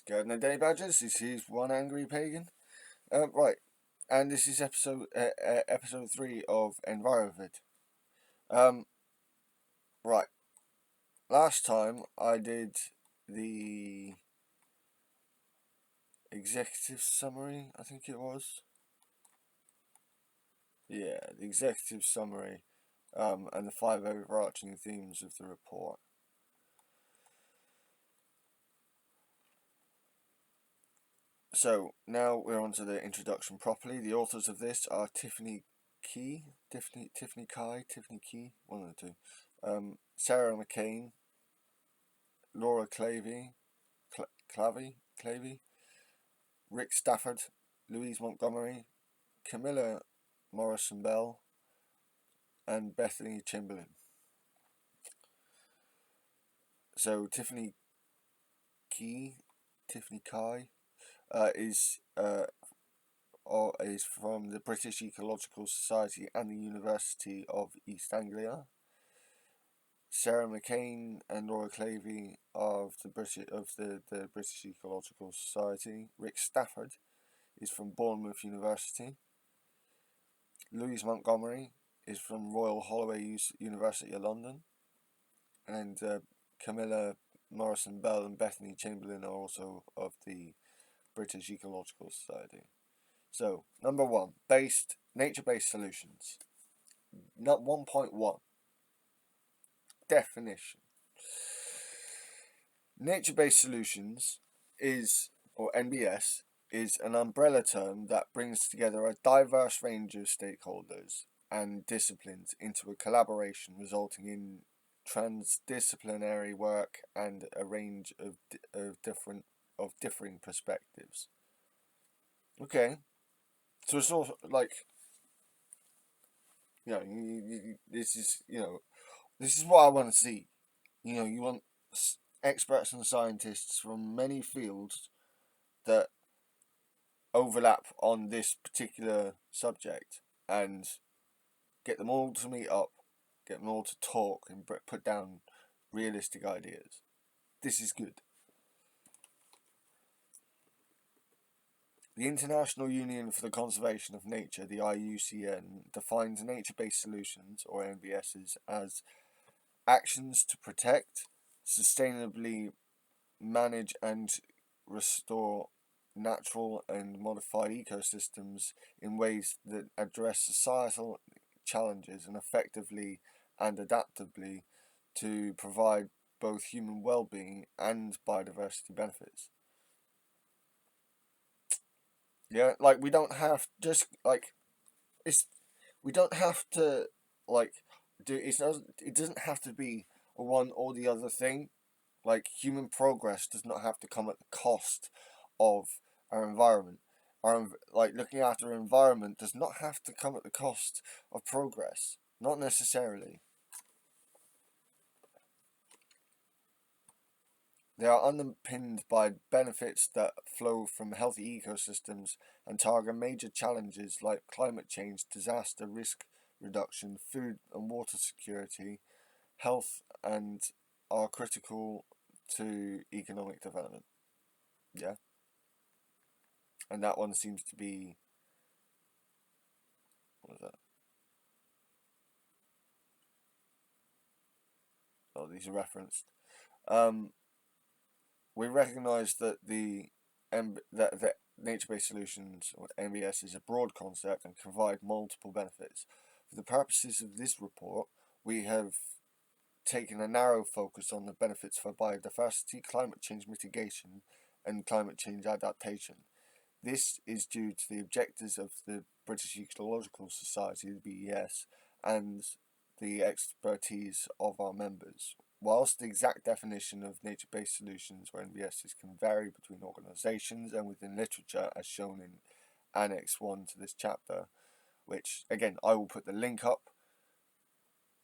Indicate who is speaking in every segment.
Speaker 1: Good no day badgers, this is One Angry Pagan. Right, and this is episode 3 of Enviro-Vid. Um, right, last time I did the executive summary, I think it was. Yeah, the executive summary, and the 5 overarching themes of the report. So, now we're on to the introduction properly. The authors of this are Tiffany Key, one of the two. Sarah McCain, Laura Clavey, Rick Stafford, Louise Montgomery, Camilla Morrison Bell, and Bethany Chamberlain. So Tiffany Kai, is from the British Ecological Society and the University of East Anglia. Sarah McCain and Laura Clavey of the British Ecological Society. Rick Stafford is from Bournemouth University. Louise Montgomery is from Royal Holloway University of London, and Camilla Morrison Bell and Bethany Chamberlain are also of the British Ecological Society. So, number 1, nature-based solutions. 1.1, definition. Nature-based solutions or NBS, is an umbrella term that brings together a diverse range of stakeholders and disciplines into a collaboration, resulting in transdisciplinary work and a range of differing perspectives. Okay, so it's all like, this is what I want to see. You want experts and scientists from many fields that overlap on this particular subject, and get them all to meet up, get them all to talk and put down realistic ideas. This is good. The International Union for the Conservation of Nature, the IUCN, defines nature-based solutions, or NBSs, as actions to protect, sustainably manage and restore natural and modified ecosystems in ways that address societal challenges and effectively and adaptively to provide both human well-being and biodiversity benefits. Yeah, like we don't have we don't have to it doesn't have to be one or the other thing. Like, human progress does not have to come at the cost of our environment. Looking after our environment does not have to come at the cost of progress. Not necessarily. They are underpinned by benefits that flow from healthy ecosystems and target major challenges like climate change, disaster risk reduction, food and water security, health, and are critical to economic development. Yeah. And that one seems to be, what is that? Oh, these are referenced. We recognise that that nature-based solutions, or NBS, is a broad concept and can provide multiple benefits. For the purposes of this report, we have taken a narrow focus on the benefits for biodiversity, climate change mitigation, and climate change adaptation. This is due to the objectives of the British Ecological Society, the BES, and the expertise of our members. Whilst the exact definition of nature-based solutions, or NBSs, can vary between organisations and within literature, as shown in Annex 1 to this chapter, which, again, I will put the link up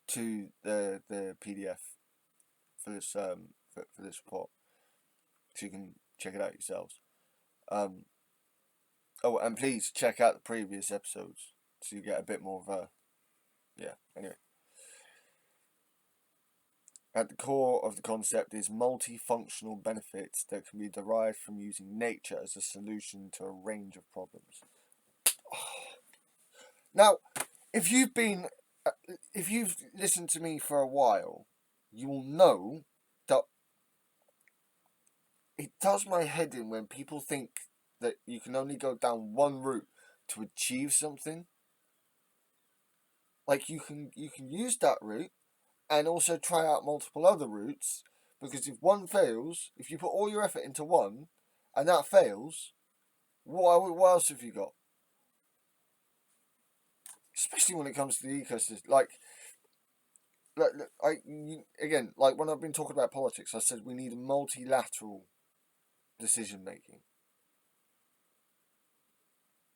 Speaker 1: to the PDF for this for this report, so you can check it out yourselves. Oh, and please check out the previous episodes so you get a bit more of a... Yeah, anyway. At the core of the concept is multifunctional benefits that can be derived from using nature as a solution to a range of problems. Now, if you've been, if you've listened to me for a while, you will know that it does my head in when people think that you can only go down one route to achieve something. Like you can use that route and also try out multiple other routes, because if one fails, if you put all your effort into one and that fails, what else have you got? Especially when it comes to the ecosystem, again, like when I've been talking about politics, I said we need a multilateral decision making.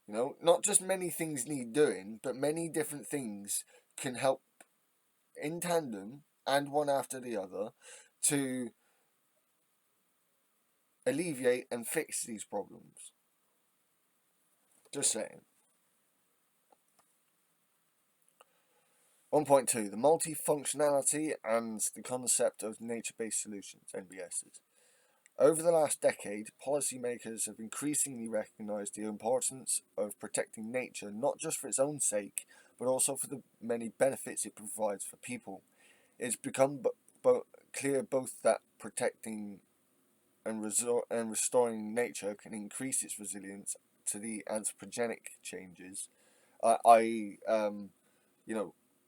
Speaker 1: You know, not just many things need doing, but many different things can help in tandem and one after the other to alleviate and fix these problems. Just saying. 1.2. The multifunctionality and the concept of nature-based solutions, NBSs. Over the last decade, policymakers have increasingly recognised the importance of protecting nature not just for its own sake, but also for the many benefits it provides for people. It's become clear both that protecting and restoring nature can increase its resilience to the anthropogenic changes, i.e.,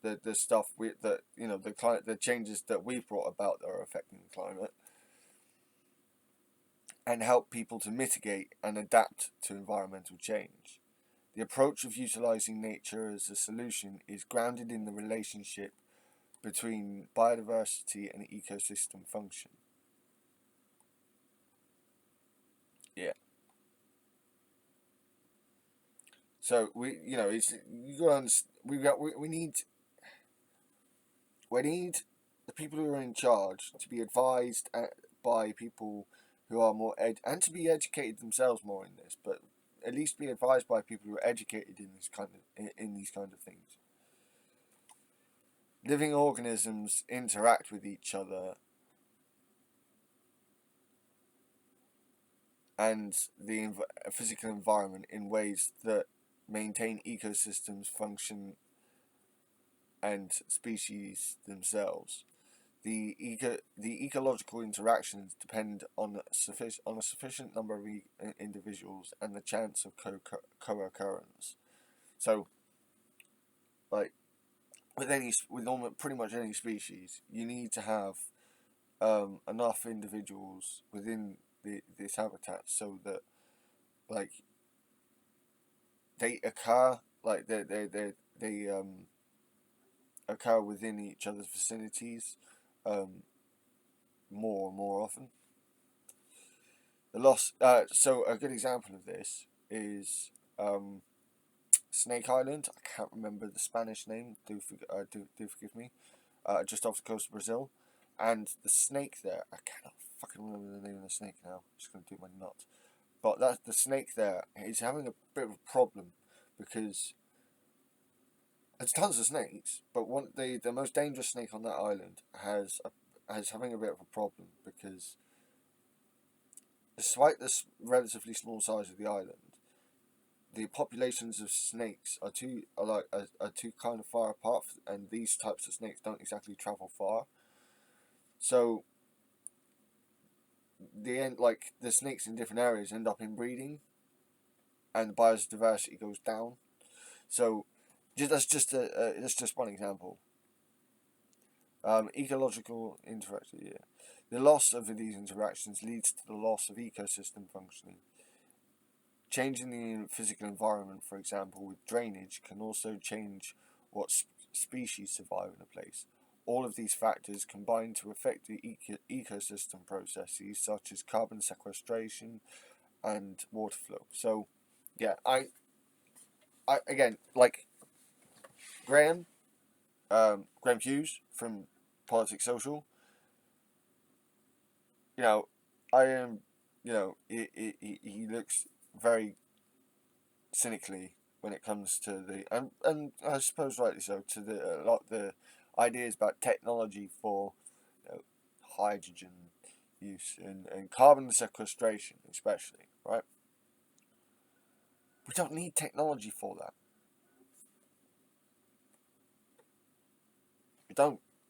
Speaker 1: the stuff the changes that we've brought about that are affecting the climate, and help people to mitigate and adapt to environmental change. The approach of utilising nature as a solution is grounded in the relationship between biodiversity and ecosystem function. Yeah. So we need the people who are in charge to be advised by people who are and to be educated themselves more in this, but at least be advised by people who are educated in these kind of things. Living organisms interact with each other and the physical environment in ways that maintain ecosystems function and species themselves. The ecological interactions depend on a sufficient number of individuals and the chance of co-occurrence. So, like pretty much any species, you need to have enough individuals within this habitat so that like they occur they occur within each other's vicinities more and more often. The loss. So a good example of this is Snake Island. I can't remember the Spanish name. Do forgive me. Just off the coast of Brazil, and the snake there. I cannot fucking remember the name of the snake now. I'm just gonna do my nuts. But the snake there is having a bit of a problem because there's tons of snakes, but the most dangerous snake on that island has having a bit of a problem because despite this relatively small size of the island, the populations of snakes are too kind of far apart, and these types of snakes don't exactly travel far. So the snakes in different areas end up inbreeding, and the biodiversity goes down. So that's just one example. Ecological interaction. Yeah. The loss of these interactions leads to the loss of ecosystem functioning. Changing the physical environment, for example, with drainage, can also change what species survive in a place. All of these factors combine to affect the ecosystem processes such as carbon sequestration and water flow. So, yeah, I again, like Graham Hughes from Politics Social. You know, I am. You know, he looks very cynically when it comes to and I suppose rightly so, to the a lot the ideas about technology for hydrogen use and carbon sequestration especially, right? We don't need technology for that.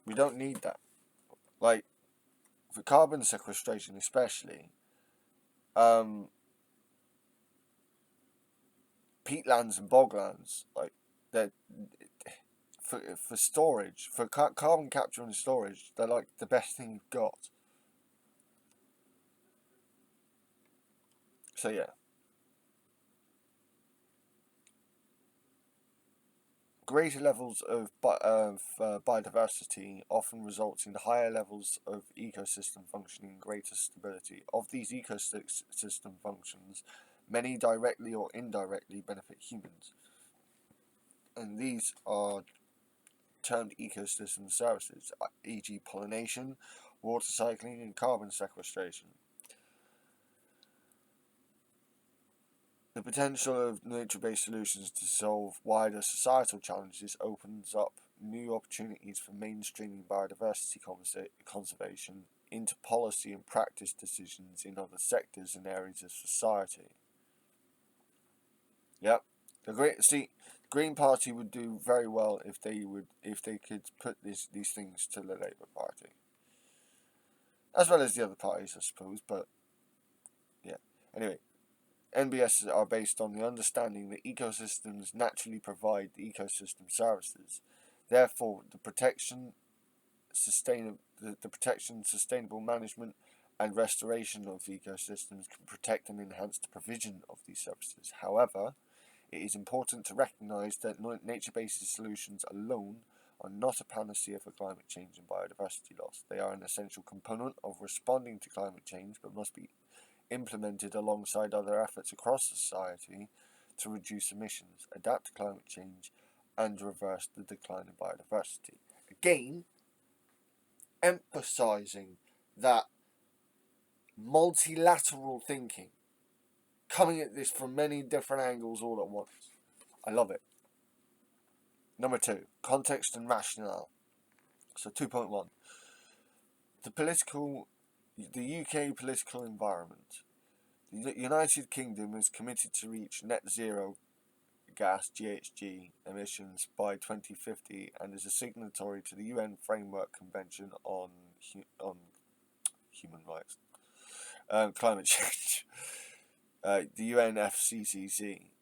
Speaker 1: We don't need that. Like, for carbon sequestration especially, peatlands and boglands, like, they're for storage, for carbon capture and storage, they're like the best thing you've got. So yeah, greater levels of biodiversity often results in higher levels of ecosystem functioning, greater stability. Of these ecosystem functions, many directly or indirectly benefit humans, and these are termed ecosystem services, e.g. pollination, water cycling and carbon sequestration. The potential of nature-based solutions to solve wider societal challenges opens up new opportunities for mainstreaming biodiversity conservation into policy and practice decisions in other sectors and areas of society. Yep. The Green Party would do very well if they could put these things to the Labour Party, as well as the other parties, I suppose. But yeah. Anyway, NBS are based on the understanding that ecosystems naturally provide ecosystem services. Therefore, the protection, sustainable management, and restoration of ecosystems can protect and enhance the provision of these services. However, it is important to recognise that nature-based solutions alone are not a panacea for climate change and biodiversity loss. They are an essential component of responding to climate change, but must be implemented alongside other efforts across society to reduce emissions, adapt to climate change, and reverse the decline in biodiversity. Again, emphasising that multilateral thinking, coming at this from many different angles all at once. I love it. Number 2, context and rationale. So 2.1. The UK political environment. The United Kingdom is committed to reach net zero gas (GHG) emissions by 2050 and is a signatory to the UN Framework Convention on Human Rights, Climate Change, the UNFCCC,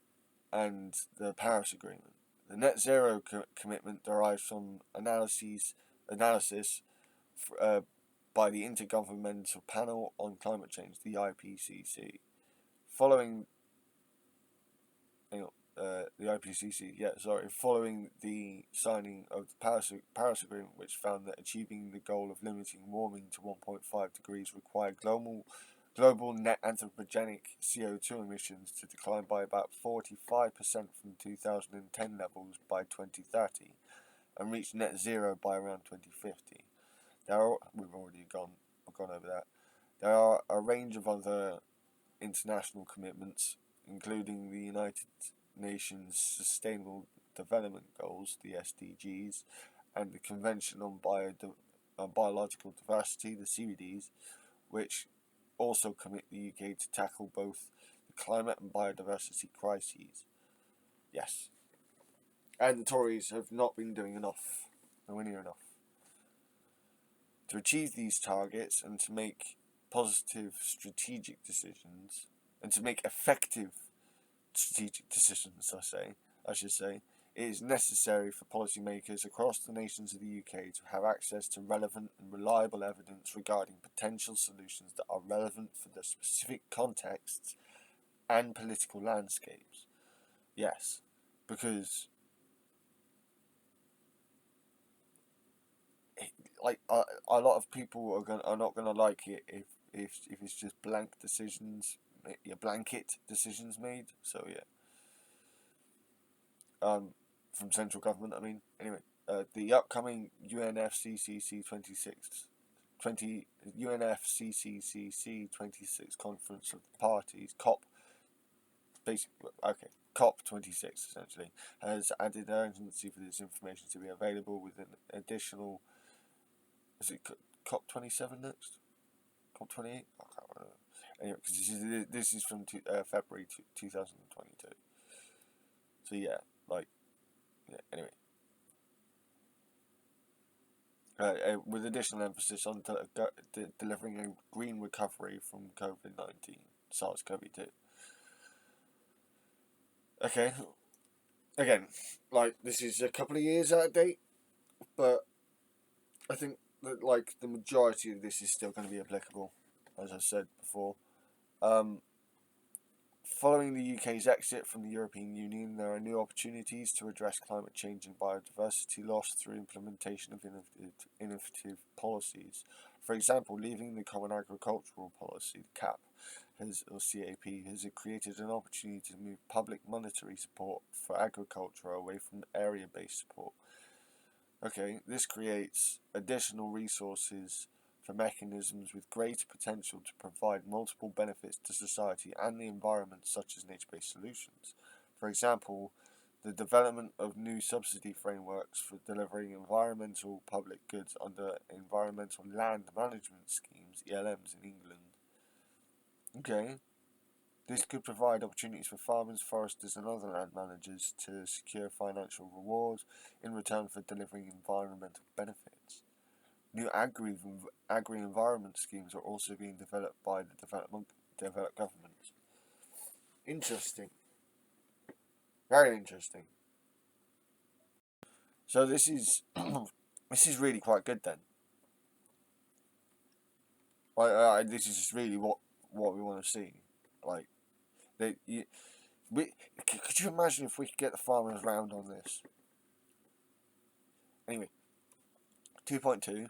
Speaker 1: and the Paris Agreement. The net zero commitment derives from analysis by the Intergovernmental Panel on Climate Change, the IPCC. Following the signing of the Paris Agreement, which found that achieving the goal of limiting warming to 1.5 degrees required global net anthropogenic CO2 emissions to decline by about 45% from 2010 levels by 2030 and reach net zero by around 2050. We've already gone over that. There are a range of other international commitments, including the United Nations Sustainable Development Goals, the SDGs, and the Convention on Biological Diversity, the CBDs, which also commit the UK to tackle both the climate and biodiversity crises. Yes. And the Tories have not been doing enough, nowhere near enough. To achieve these targets and to make positive strategic decisions, and to make effective strategic decisions, I should say, it is necessary for policymakers across the nations of the UK to have access to relevant and reliable evidence regarding potential solutions that are relevant for the specific contexts and political landscapes. Yes, because a lot of people are not gonna like it if it's just blanket decisions made. So yeah. From central government, I mean. Anyway, the upcoming UNFCCC 26 conference of the parties, COP26 essentially, has added urgency for this information to be available with an additional COP27 next? COP28? I can't remember. Anyway, because this is from February 2022. So yeah, like, yeah, anyway. With additional emphasis on delivering a green recovery from COVID-19, SARS-CoV-2. Okay, again, like, this is a couple of years out of date, but I think that, like, the majority of this is still going to be applicable, as I said before. Following the UK's exit from the European Union, there are new opportunities to address climate change and biodiversity loss through implementation of innovative policies. For example, leaving the Common Agricultural Policy, the CAP, or CAP, has created an opportunity to move public monetary support for agriculture away from area-based support. Okay, this creates additional resources for mechanisms with greater potential to provide multiple benefits to society and the environment, such as nature-based solutions. For example, the development of new subsidy frameworks for delivering environmental public goods under environmental land management schemes, ELMs, in England. Okay, this could provide opportunities for farmers, foresters and other land managers to secure financial rewards in return for delivering environmental benefits. New agri-environment schemes are also being developed by the developed governments. Interesting. Very interesting. So this is this is really quite good then. This is just really what we want to see. Like, could you imagine if we could get the farmers round on this? Anyway, 2.2.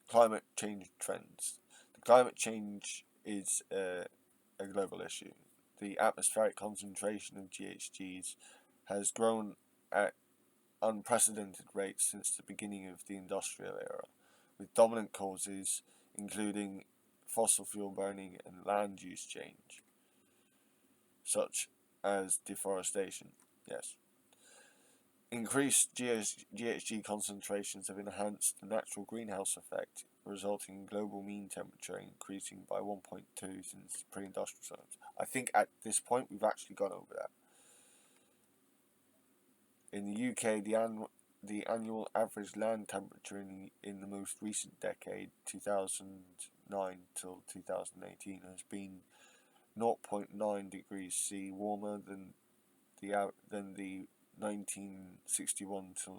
Speaker 1: Climate change trends. The climate change is a global issue. The atmospheric concentration of GHGs has grown at unprecedented rates since the beginning of the industrial era, with dominant causes including fossil fuel burning and land use change, such as deforestation. Yes. Increased GHG concentrations have enhanced the natural greenhouse effect, resulting in global mean temperature increasing by 1.2 since pre-industrial times. I think at this point we've actually gone over that. In the UK, the annual average land temperature in the most recent decade, 2009 till 2018, has been 0.9 degrees C warmer than the 1961 to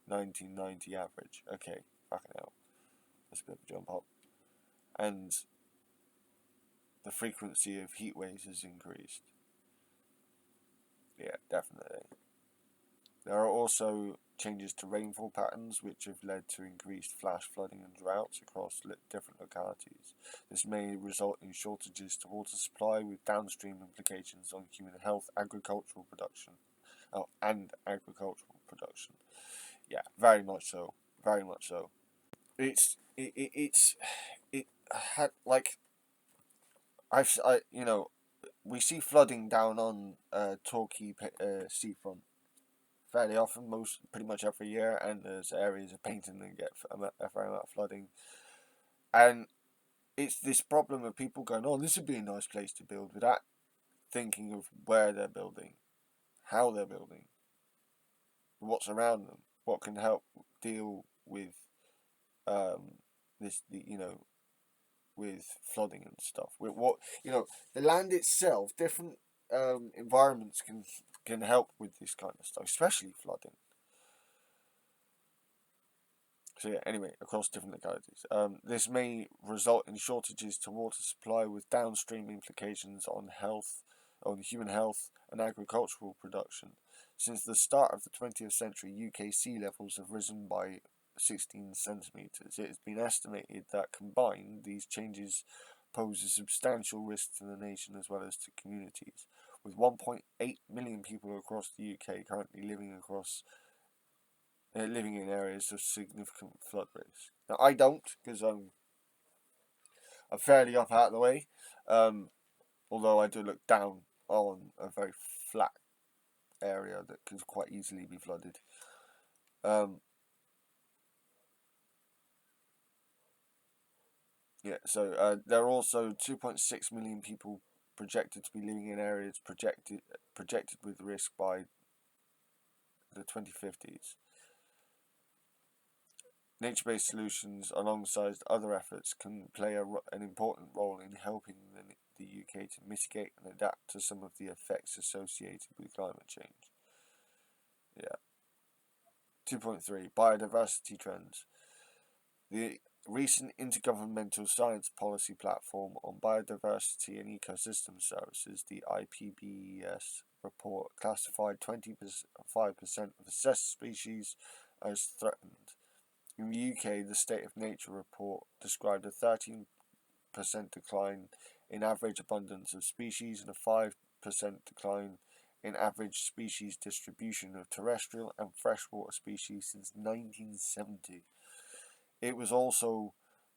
Speaker 1: 1990 average. Okay, fucking hell. That's a bit of a jump up. And the frequency of heat waves has increased. Yeah, definitely. There are also changes to rainfall patterns, which have led to increased flash flooding and droughts across different localities. This may result in shortages to water supply, with downstream implications on human health, agricultural production, and agricultural production. Yeah, very much so. Very much so. It had, like, we see flooding down on Torquay seafront fairly often, pretty much every year, and there's areas of Paynton that get a fair amount of flooding. And it's this problem of people going, oh, this would be a nice place to build, without thinking of where they're building, how they're building, what's around them, what can help deal with with flooding and stuff. With what, the land itself, different environments can help with this kind of stuff, especially flooding. So yeah, anyway, across different localities. This may result in shortages to water supply, with downstream implications on human health and agricultural production. Since the start of the 20th century, UK sea levels have risen by 16 centimetres. It has been estimated that combined, these changes pose a substantial risk to the nation as well as to communities, with 1.8 million people across the UK currently living in areas of significant flood risk. Now, I don't, because I'm fairly up out of the way, although I do look down on a very flat area that can quite easily be flooded. Yeah, so there are also 2.6 million people projected to be living in areas projected with risk by the 2050s. Nature-based solutions, alongside other efforts, can play an important role in helping the UK to mitigate and adapt to some of the effects associated with climate change. Yeah. 2.3 Biodiversity trends. The recent Intergovernmental Science Policy Platform on Biodiversity and Ecosystem Services, the IPBES report, classified 25% of assessed species as threatened. In the UK, the State of Nature report described a 13% decline in average abundance of species and a 5% decline in average species distribution of terrestrial and freshwater species since 1970. It was also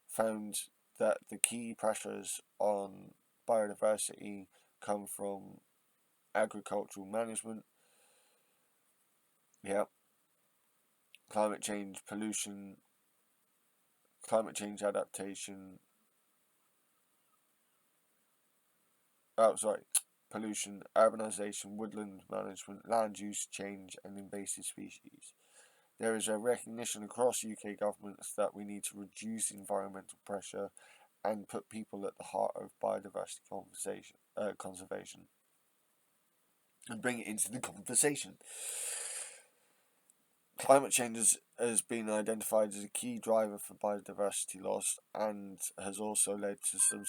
Speaker 1: found that the key pressures on biodiversity come from agricultural management, climate change, pollution, climate change adaptation, pollution, urbanization, woodland management, land use change, and invasive species. There is a recognition across UK governments that we need to reduce environmental pressure and put people at the heart of biodiversity conservation and bring it into the conversation. Climate change has been identified as a key driver for biodiversity loss and has also led some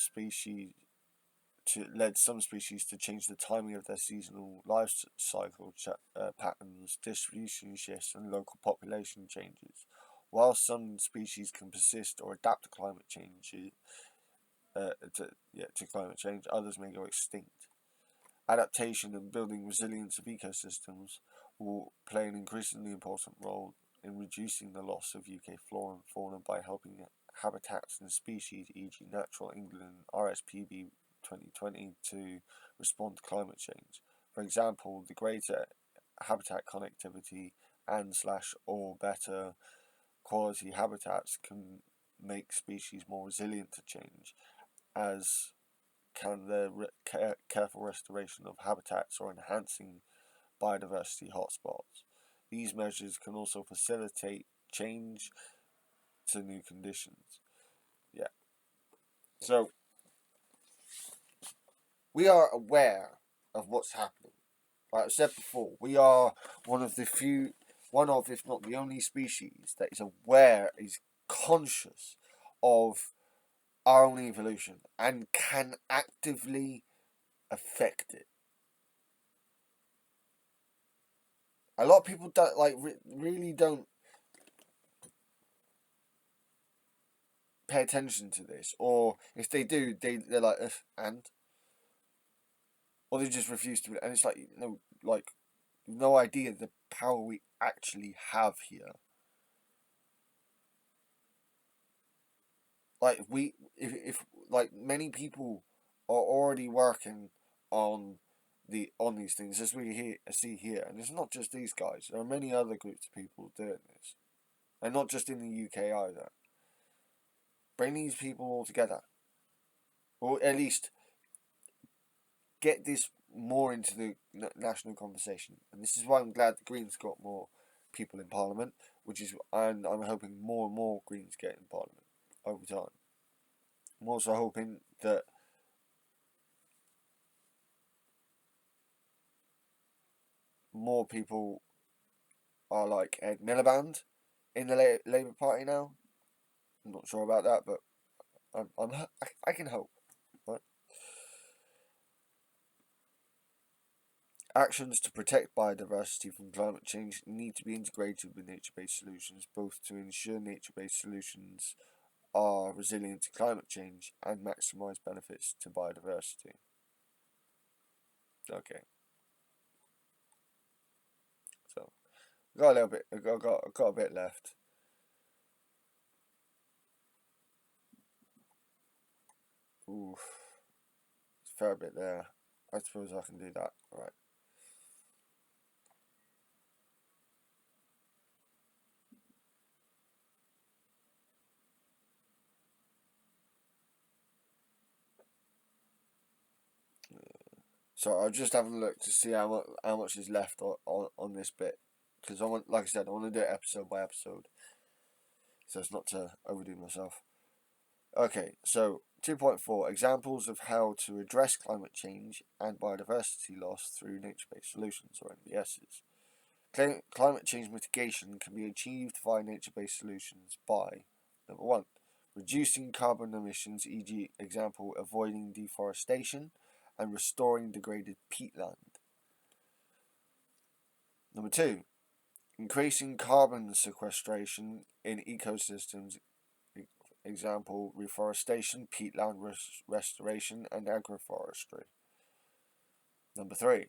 Speaker 1: species to change the timing of their seasonal life cycle patterns, distribution shifts, and local population changes. While some species can persist or adapt to climate change, others may go extinct. Adaptation and building resilience of ecosystems will play an increasingly important role in reducing the loss of UK flora and fauna by helping habitats and species, e.g. Natural England RSPB 2020, to respond to climate change. For example, the greater habitat connectivity and/or better quality habitats can make species more resilient to change, as can the careful restoration of habitats or enhancing biodiversity hotspots. These measures can also facilitate change to new conditions. Yeah. So we are aware of what's happening. Like I said before, we are one of, if not the only species that is conscious of our own evolution and can actively affect it. A lot of people really don't pay attention to this, or if they do, they're like, or they just refuse to. And it's no idea the power we actually have here. Like if many people are already working on these things, as we see here, and it's not just these guys. There are many other groups of people doing this, and not just in the UK either. Bring these people all together, or at least get this more into the national conversation. And this is why I'm glad the Greens got more people in Parliament, and I'm hoping more and more Greens get in Parliament over time. I'm also hoping that more people are like Ed Miliband in the Labour Party now. I'm not sure about that, but I can hope. Right? Actions to protect biodiversity from climate change need to be integrated with nature-based solutions, both to ensure nature-based solutions are resilient to climate change and maximise benefits to biodiversity. Okay. So, got a little bit. I got a bit left. Oof, it's a fair bit there. I suppose I can do that. All right. So I'll just have a look to see how much is left on this bit, because I want, like I said, I want to do it episode by episode, so it's not to overdo myself. Okay, so 2.4 examples of how to address climate change and biodiversity loss through nature-based solutions, or NBSs. Climate change mitigation can be achieved via nature-based solutions by: number one, reducing carbon emissions, e.g., example, avoiding deforestation and restoring degraded peatland. Number two, increasing carbon sequestration in ecosystems, example, reforestation, peatland restoration, and agroforestry. Number three,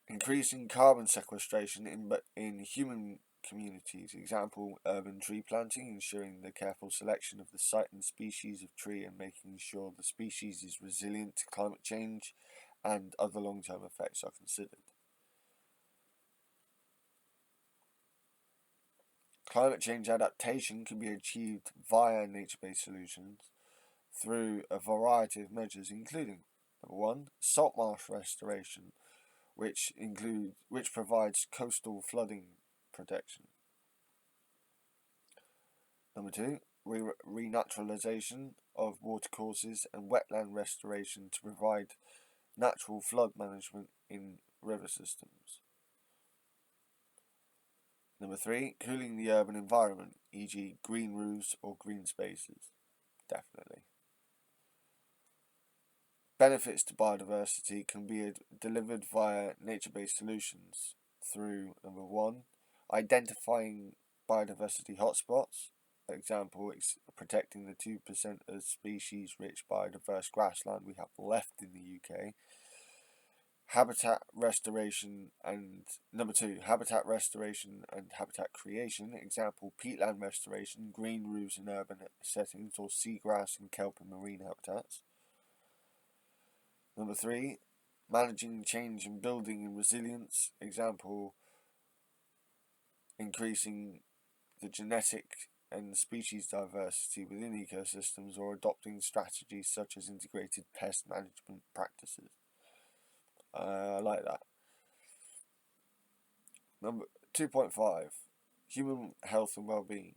Speaker 1: increasing carbon sequestration in human communities, example, urban tree planting, ensuring the careful selection of the site and species of tree and making sure the species is resilient to climate change and other long-term effects are considered. Climate change adaptation can be achieved via nature-based solutions through a variety of measures, including: number one, salt marsh restoration, which provides coastal flooding protection. Number two, renaturalization of watercourses and wetland restoration to provide natural flood management in river systems. Number three, cooling the urban environment, e.g. green roofs or green spaces. Definitely. Benefits to biodiversity can be delivered via nature-based solutions through: number one, identifying biodiversity hotspots, for example, protecting the 2% of species-rich biodiverse grassland we have left in the UK. Habitat restoration and number two, habitat restoration and habitat creation, example, peatland restoration, green roofs in urban settings, or seagrass and kelp in marine habitats. Number three, managing change in building and resilience, example, increasing the genetic and species diversity within ecosystems, or adopting strategies such as integrated pest management practices. I like that. Number 2.5, human health and well-being.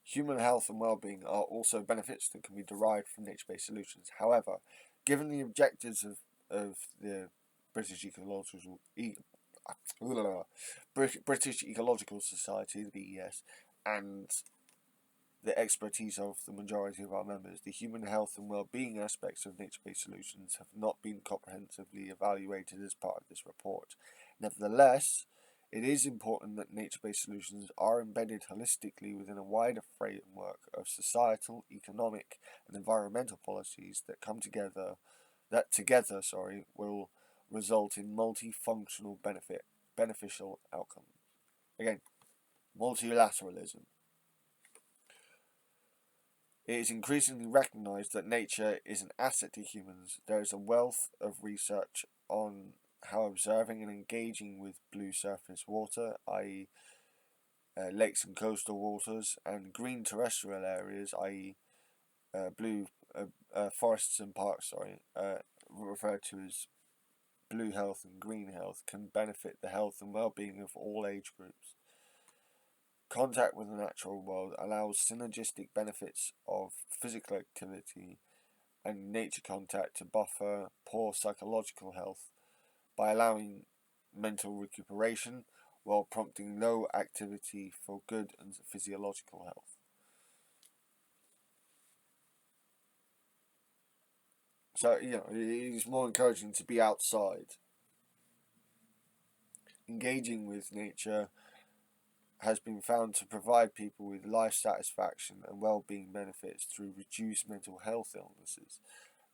Speaker 1: Human health and well-being are also benefits that can be derived from nature-based solutions. However, given the objectives of the British Ecological British Ecological Society, the BES, and the expertise of the majority of our members, the human health and well-being aspects of nature-based solutions have not been comprehensively evaluated as part of this report. Nevertheless, it is important that nature-based solutions are embedded holistically within a wider framework of societal, economic, and environmental policies that together will result in multifunctional beneficial outcomes. Again, multilateralism. It is increasingly recognised that nature is an asset to humans. There is a wealth of research on how observing and engaging with blue surface water, i.e. Lakes and coastal waters, and green terrestrial areas, i.e. blue forests and parks, referred to as blue health and green health, can benefit the health and well-being of all age groups. Contact with the natural world allows synergistic benefits of physical activity and nature contact to buffer poor psychological health by allowing mental recuperation while prompting low activity for good and physiological health. So, it's more encouraging to be outside. Engaging with nature has been found to provide people with life satisfaction and well-being benefits through reduced mental health illnesses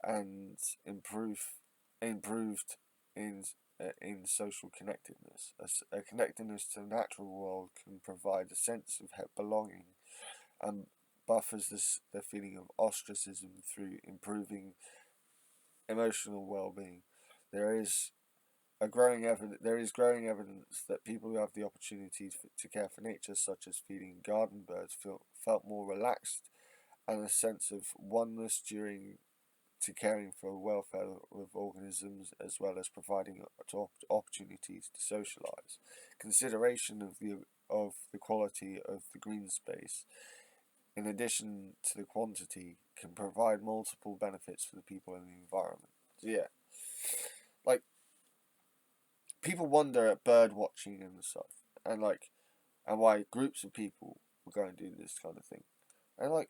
Speaker 1: and improved in social connectedness. A connectedness to the natural world can provide a sense of belonging and buffers the feeling of ostracism through improving emotional well-being. There is growing evidence that people who have the opportunity to care for nature, such as feeding garden birds, felt more relaxed and a sense of oneness during to caring for the welfare of organisms, as well as providing opportunities to socialise. Consideration of the quality of the green space, in addition to the quantity, can provide multiple benefits for the people and the environment. So yeah, like, people wonder at bird watching and stuff, and why groups of people will go and do this kind of thing, and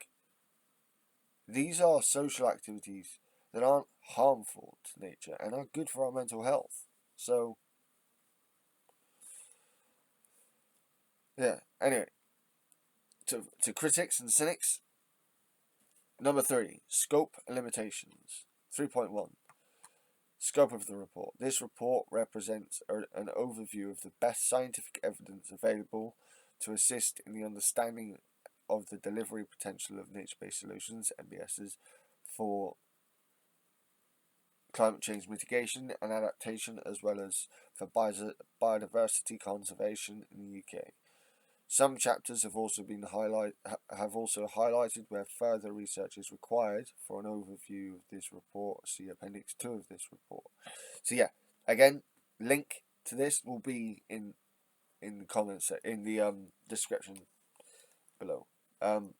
Speaker 1: these are social activities that aren't harmful to nature and are good for our mental health. So yeah. Anyway, to critics and cynics, number 3, scope and limitations. 3.1. Scope of the report. This report represents an overview of the best scientific evidence available to assist in the understanding of the delivery potential of nature-based solutions, NBSs, for climate change mitigation and adaptation, as well as for biodiversity conservation in the UK. Some chapters have also highlighted where further research is required. For an overview of this report, see Appendix 2 of this report. So yeah, again, link to this will be in the comments, in the description below. The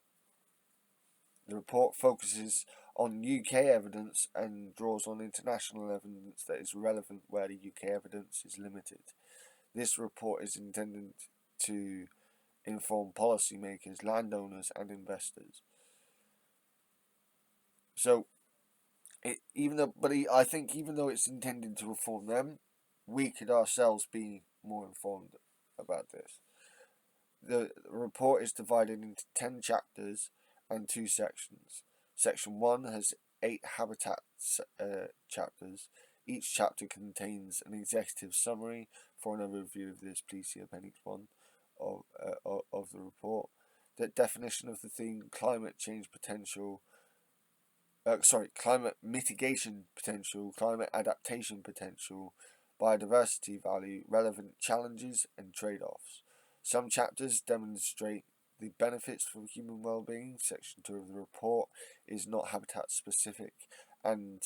Speaker 1: report focuses on UK evidence and draws on international evidence that is relevant where the UK evidence is limited. This report is intended to inform policymakers, landowners, and investors. So, I think even though it's intended to reform them, we could ourselves be more informed about this. The report is divided into 10 chapters and 2 sections. Section 1 has 8 habitat chapters. Each chapter contains an executive summary. For an overview of this, please see Appendix 1 of the report. The definition of the theme: climate change potential, climate mitigation potential, climate adaptation potential, biodiversity value, relevant challenges and trade-offs. Some chapters demonstrate the benefits for human well-being. Section 2 of the report is not habitat specific and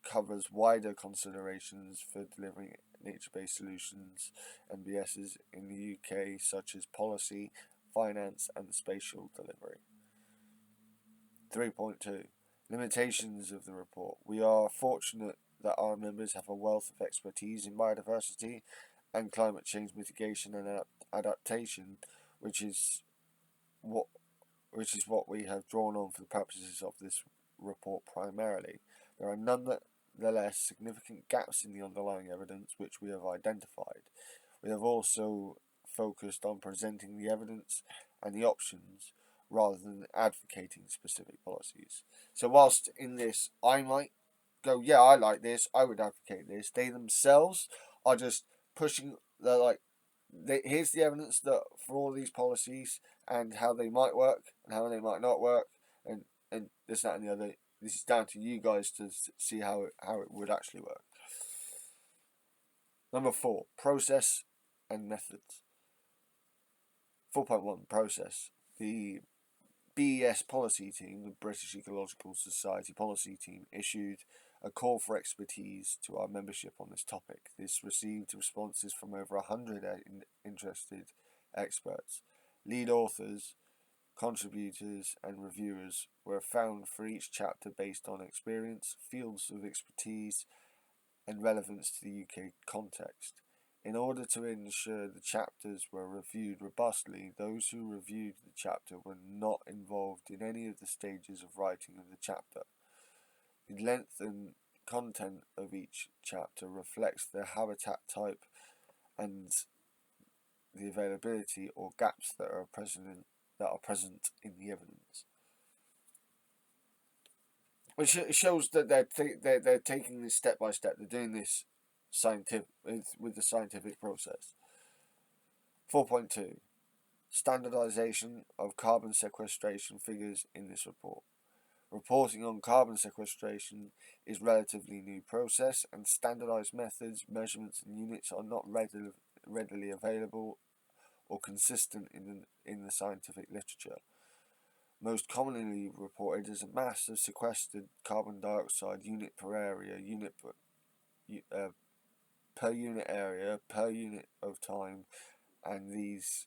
Speaker 1: covers wider considerations for delivering nature-based solutions, NBSs, in the UK, such as policy, finance and spatial delivery. 3.2. Limitations of the report. We are fortunate that our members have a wealth of expertise in biodiversity and climate change mitigation and adaptation, which is what we have drawn on for the purposes of this report primarily. There are nonetheless significant gaps in the underlying evidence which we have identified. We have also focused on presenting the evidence and the options rather than advocating specific policies. So whilst in this I might go, yeah, I like this, I would advocate this, they themselves are just pushing, here's the evidence that for all these policies and how they might work and how they might not work, and this, that and the other. This is down to you guys to see how it would actually work. Number 4, process and methods. 4.1, process. The BES policy team, the British Ecological Society policy team, issued a call for expertise to our membership on this topic. This received responses from over 100 interested experts. Lead authors, contributors and reviewers were found for each chapter based on experience, fields of expertise and relevance to the UK context. In order to ensure the chapters were reviewed robustly, those who reviewed the chapter were not involved in any of the stages of writing of the chapter. The length and content of each chapter reflects the habitat type and the availability or gaps that are present in the evidence, which shows that they're taking this step by step. They're doing this with the scientific process. 4.2. Standardization of carbon sequestration figures in this report. Reporting on carbon sequestration is a relatively new process, and standardized methods, measurements and units are not readily available or consistent in the scientific literature. most commonly reported as a mass of sequestered carbon dioxide unit per area, per unit area, per unit of time, and these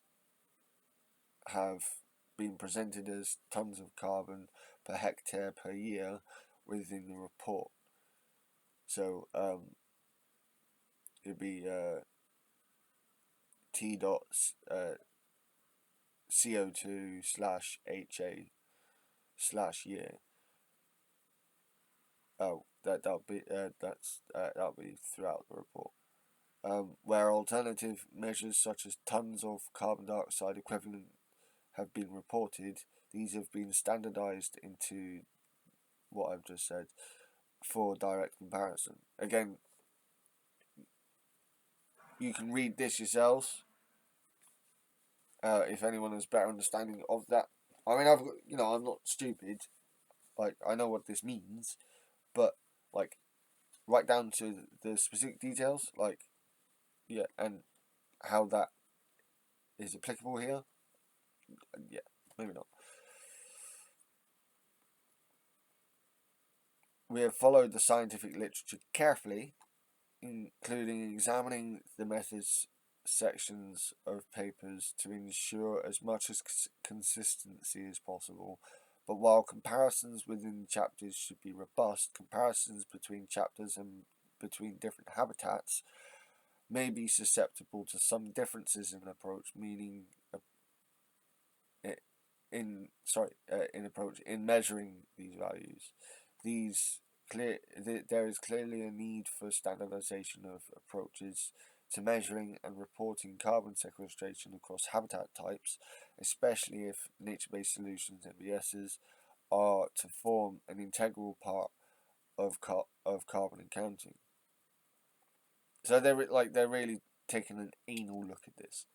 Speaker 1: have been presented as tons of carbon per hectare per year within the report. So it'd be T dots CO2 slash HA slash year. Oh, that'll be throughout the report. Where alternative measures such as tons of carbon dioxide equivalent have been reported, these have been standardized into what I've just said for direct comparison. Again, you can read this yourselves if anyone has better understanding of that. I mean, I'm not stupid. Like, I know what this means, but like, right down to the specific details, like, yeah, and how that is applicable here. Yeah, maybe not. We have followed the scientific literature carefully, including examining the methods sections of papers to ensure as much as consistency as possible. But while comparisons within chapters should be robust, comparisons between chapters and between different habitats may be susceptible to some differences in approach, meaning in approach in measuring these values. There is clearly a need for standardization of approaches to measuring and reporting carbon sequestration across habitat types, especially if nature-based solutions (NBSs) are to form an integral part of carbon accounting. So they're really taking an anal look at this.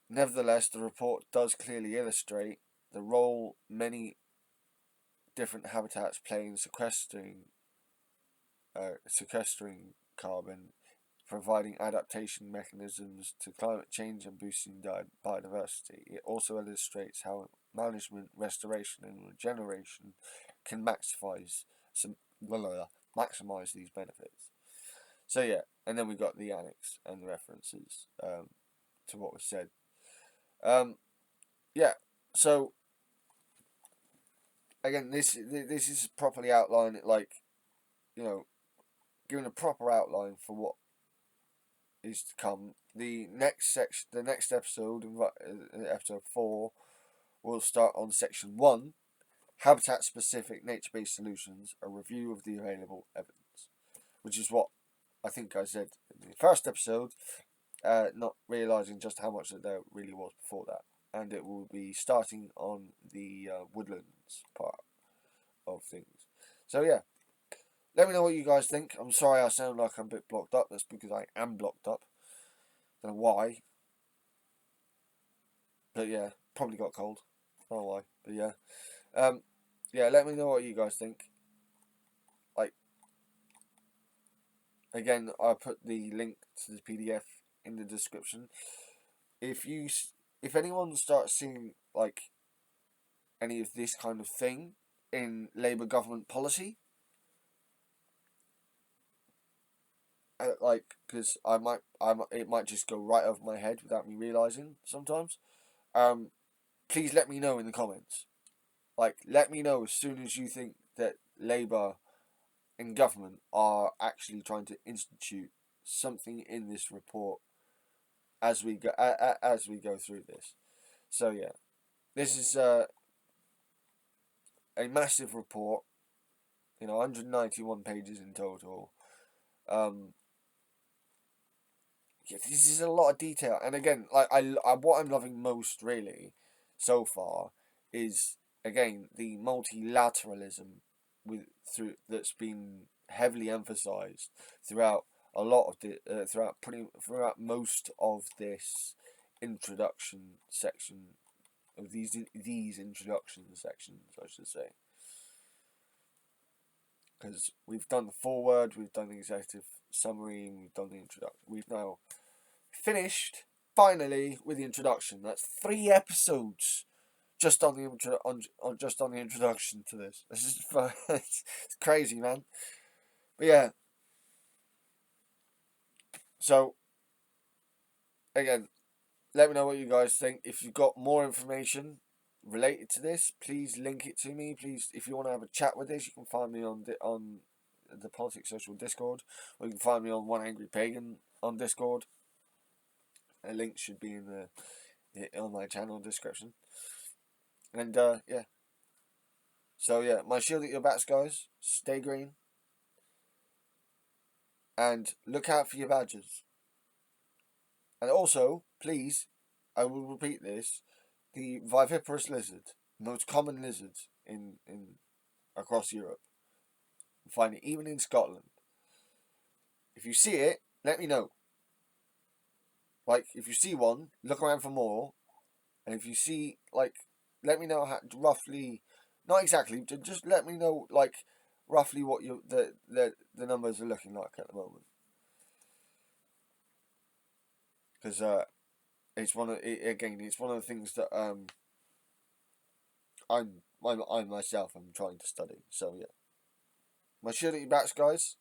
Speaker 1: Nevertheless, the report does clearly illustrate the role many different habitats play in sequestering carbon, providing adaptation mechanisms to climate change and boosting biodiversity. It also illustrates how management, restoration, and regeneration can maximize these benefits. So yeah, and then we got the annex and the references to what was said. Yeah, so again, this is properly outlined, like, giving a proper outline for what is to come. The next episode, episode 4, will start on section 1, habitat-specific nature-based solutions, a review of the available evidence, which is what I think I said in the first episode, not realising just how much that there really was before that. And it will be starting on the woodlands part of things. So yeah, let me know what you guys think. I'm sorry I sound like I'm a bit blocked up. That's because I am blocked up. Don't know why. But yeah, probably got cold. Don't know why. But yeah. Yeah, let me know what you guys think. Like, again, I put the link to the PDF in the description. If anyone starts seeing like any of this kind of thing in Labour government policy, because it might just go right over my head without me realising sometimes. Please let me know in the comments. Like, let me know as soon as you think that Labour in government are actually trying to institute something in this report as we go through this. So yeah, this is a massive report. 191 pages in total. Yeah, this is a lot of detail, and again, like what I'm loving most really so far is again the multilateralism that's been heavily emphasized throughout a lot of the throughout most of this introduction section of these introduction sections, I should say, because we've done the foreword, we've done the executive summary, we've done the introduction, we've now finished finally, with the introduction. That's 3 episodes just on the just on the introduction to this. This is it's crazy, man. But yeah. So again, let me know what you guys think. If you've got more information related to this, please link it to me. Please, if you want to have a chat with this, you can find me on the Politics Social Discord, or you can find me on One Angry Pagan on Discord. A link should be in on my channel description. And yeah. So yeah, my shield at your backs, guys. Stay green. And look out for your badges. And also, please, I will repeat this, the viviparous lizard, most common lizard in across Europe. You find it even in Scotland. If you see it, let me know. Like, if you see one, look around for more. And if you see, like, let me know how, roughly, not exactly, just let me know, like, roughly what the numbers are looking like at the moment. Because it's one of it's one of the things that I myself am trying to study. So yeah, my shield at your backs, guys,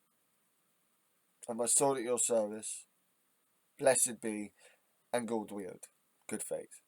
Speaker 1: and my sword at your service. Blessed be, and gold wield. Good faith.